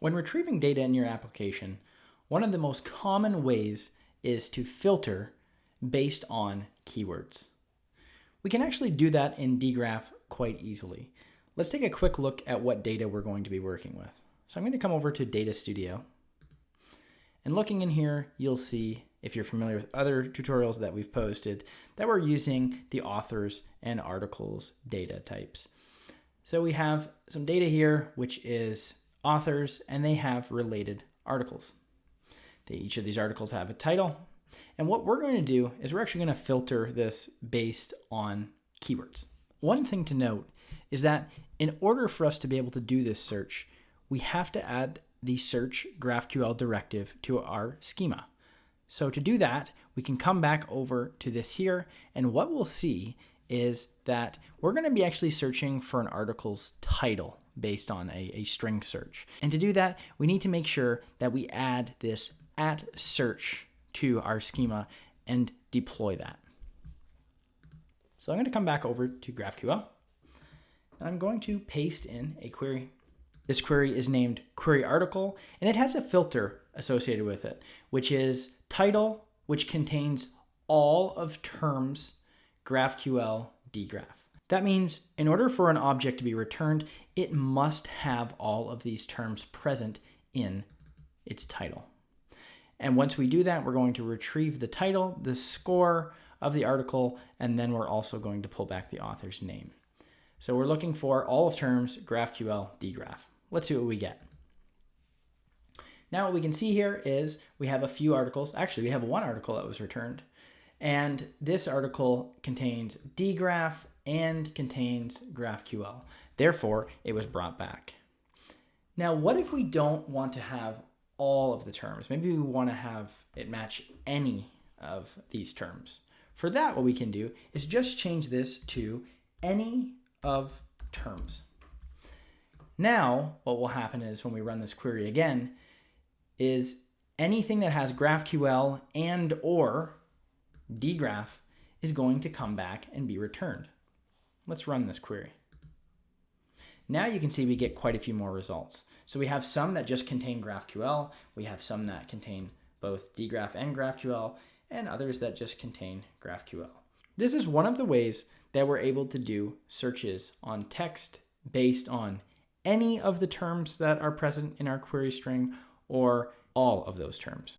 When retrieving data in your application, one of the most common ways is to filter based on keywords. We can actually do that in Dgraph quite easily. Let's take a quick look at what data we're going to be working with. So I'm going to come over to Data Studio. And looking in here, you'll see, if you're familiar with other tutorials that we've posted, that we're using the authors and articles data types. So we have some data here, which is authors, and they have related articles. Each of these articles have a title. And what we're going to do is we're actually going to filter this based on keywords. One thing to note is that in order for us to be able to do this search, we have to add the search GraphQL directive to our schema. So to do that, we can come back over to this here, and what we'll see is that we're going to be actually searching for an article's title based on a string search. And to do that, we need to make sure that we add this @search to our schema and deploy that. So I'm going to come back over to GraphQL, and I'm going to paste in a query. This query is named query article, and it has a filter associated with it, which is title, which contains all of terms GraphQL Dgraph. That means in order for an object to be returned, it must have all of these terms present in its title. And once we do that, we're going to retrieve the title, the score of the article, and then we're also going to pull back the author's name. So we're looking for all of terms GraphQL Dgraph. Let's see what we get. Now what we can see here is we have a few articles. Actually, we have one article that was returned. And this article contains Dgraph and contains GraphQL. Therefore, it was brought back. Now, what if we don't want to have all of the terms? Maybe we want to have it match any of these terms. For that, what we can do is just change this to any of terms. Now, what will happen is when we run this query again, is anything that has GraphQL and or Dgraph is going to come back and be returned. Let's run this query. Now you can see we get quite a few more results. So we have some that just contain GraphQL, we have some that contain both Dgraph and GraphQL, and others that just contain GraphQL. This is one of the ways that we're able to do searches on text based on any of the terms that are present in our query string or all of those terms.